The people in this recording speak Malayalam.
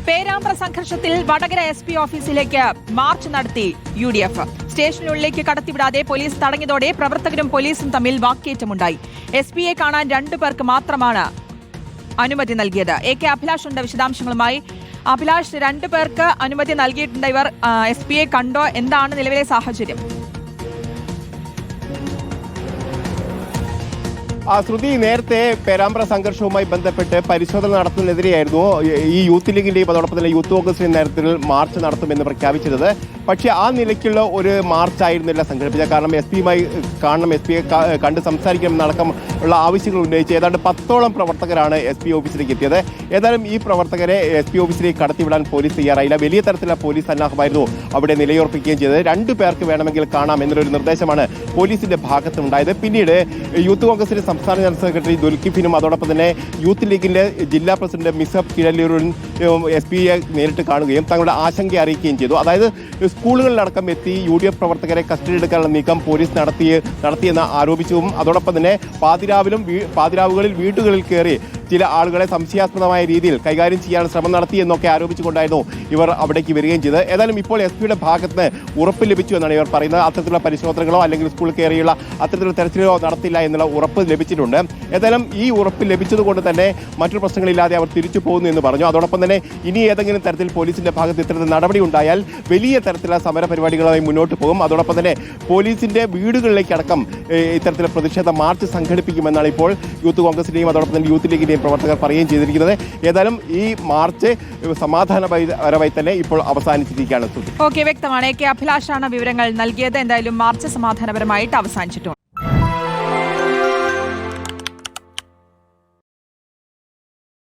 പേരാമ്പ്ര സംഘർഷത്തിൽ വടകര SP ഓഫീസിലേക്ക് മാർച്ച് നടത്തി UDF. സ്റ്റേഷനുള്ളിലേക്ക് കടത്തിവിടാതെ പോലീസ് തടഞ്ഞതോടെ പ്രവർത്തകരും പോലീസും തമ്മിൽ വാക്കേറ്റമുണ്ടായി. SP കാണാൻ 2 പേർക്ക് മാത്രമാണ് അനുമതി നൽകിയത്. AK അഭിലാഷ് ഉണ്ട് വിശദാംശങ്ങളുമായി. അഭിലാഷ്, 2 പേർക്ക് അനുമതി നൽകിയിട്ടുണ്ട്. ഇവർ SP കണ്ടോ? എന്താണ് നിലവിലെ സാഹചര്യം? ശ്രുതി, നേരത്തെ പേരാമ്പ്ര സംഘർഷവുമായി ബന്ധപ്പെട്ട് പരിശോധന നടത്തുന്നതിനെതിരെയായിരുന്നു ഈ യൂത്ത് ലീഗിന്റെയും അതോടൊപ്പം തന്നെ യൂത്ത് കോൺഗ്രസിന്റെ നേതൃത്വത്തിൽ മാർച്ച് നടത്തുമെന്ന് പ്രഖ്യാപിച്ചിരുന്നത്. പക്ഷേ ആ നിലയ്ക്കുള്ള ഒരു മാർച്ച് ആയിരുന്നില്ല സംഘടിപ്പിച്ചത്. കാരണം SP-യുമായി കാണണം, SP-യെ കണ്ട് സംസാരിക്കണമെന്നടക്കം ഉള്ള ആവശ്യങ്ങൾ ഉന്നയിച്ച് ഏതാണ്ട് 10ഓളം പ്രവർത്തകരാണ് SP ഓഫീസിലേക്ക് എത്തിയത്. ഏതായാലും ഈ പ്രവർത്തകരെ SP ഓഫീസിലേക്ക് കടത്തിവിടാൻ പോലീസ് തയ്യാറായില്ല. വലിയ തരത്തിലുള്ള പോലീസ് സന്നാഹമായിരുന്നു അവിടെ നിലയുറപ്പിക്കുകയും ചെയ്തത്. 2 പേർക്ക് വേണമെങ്കിൽ കാണാം എന്നൊരു നിർദ്ദേശമാണ് പോലീസിന്റെ ഭാഗത്തുണ്ടായത്. പിന്നീട് യൂത്ത് കോൺഗ്രസിന്റെ സംസ്ഥാന ജനറൽ സെക്രട്ടറി ദുൽക്കിഫിനും അതോടൊപ്പം തന്നെ യൂത്ത് ലീഗിന്റെ ജില്ലാ പ്രസിഡന്റ് മിസബ് കിഴല്ലൂരും SP-യെ നേരിട്ട് കാണുകയും തങ്ങളുടെ ആശങ്ക അറിയിക്കുകയും ചെയ്തു. അതായത് സ്കൂളുകളിലടക്കം എത്തി UDF പ്രവർത്തകരെ കസ്റ്റഡി എടുക്കാനുള്ള നീക്കം പോലീസ് നടത്തിയെന്ന് ആരോപിച്ചും അതോടൊപ്പം തന്നെ പാതിരാവുകളിൽ വീടുകളിൽ കയറി ചില ആളുകളെ സംശയാസ്പദമായ രീതിയിൽ കൈകാര്യം ചെയ്യാൻ ശ്രമം നടത്തി എന്നൊക്കെ ആരോപിച്ചുകൊണ്ടായിരുന്നു ഇവർ അവിടേക്ക് വരികയും ചെയ്തത്. ഏതായാലും ഇപ്പോൾ SP-യുടെ ഭാഗത്ത് നിന്ന് ഉറപ്പ് ലഭിച്ചു എന്നാണ് ഇവർ പറയുന്നത്. അത്തരത്തിലുള്ള പരിശോധനകളോ അല്ലെങ്കിൽ സ്കൂളിൽ കയറിയുള്ള അത്തരത്തിലുള്ള തെരച്ചിലോ നടത്തില്ല എന്നുള്ള ഉറപ്പ് ലഭിച്ചിട്ടുണ്ട്. ഏതായാലും ഈ ഉറപ്പ് ലഭിച്ചതുകൊണ്ട് തന്നെ മറ്റൊരു പ്രശ്നങ്ങളില്ലാതെ അവർ തിരിച്ചു പോകുന്നു എന്ന് പറഞ്ഞു. അതോടൊപ്പം തന്നെ ഇനി ഏതെങ്കിലും തരത്തിൽ പോലീസിന്റെ ഭാഗത്ത് ഇത്തരത്തിൽ നടപടി ഉണ്ടായാൽ വലിയ തരത്തിലുള്ള സമര പരിപാടികളുമായി മുന്നോട്ട് പോകും. അതോടൊപ്പം തന്നെ പോലീസിന്റെ വീടുകളിലേക്കടക്കം ഇത്തരത്തിലുള്ള പ്രതിഷേധ മാർച്ച് സംഘടിപ്പിക്കുമെന്നാണ് ഇപ്പോൾ യൂത്ത് കോൺഗ്രസിന്റെയും അതോടൊപ്പം തന്നെ യൂത്ത് ലീഗിന്റെയും പ്രവർത്തകർ പറയുകയും ചെയ്തിരിക്കുന്നത്. ഏതായാലും ഈ മാർച്ച് സമാധാനപരമായി തന്നെ ഇപ്പോൾ അവസാനിച്ചിരിക്കുകയാണ്. ഓക്കെ, വ്യക്തമാണ്. AK അഭിലാഷാണ് വിവരങ്ങൾ നൽകിയത്. എന്തായാലും മാർച്ച് സമാധാനപരമായിട്ട് അവസാനിച്ചിട്ടുണ്ട്.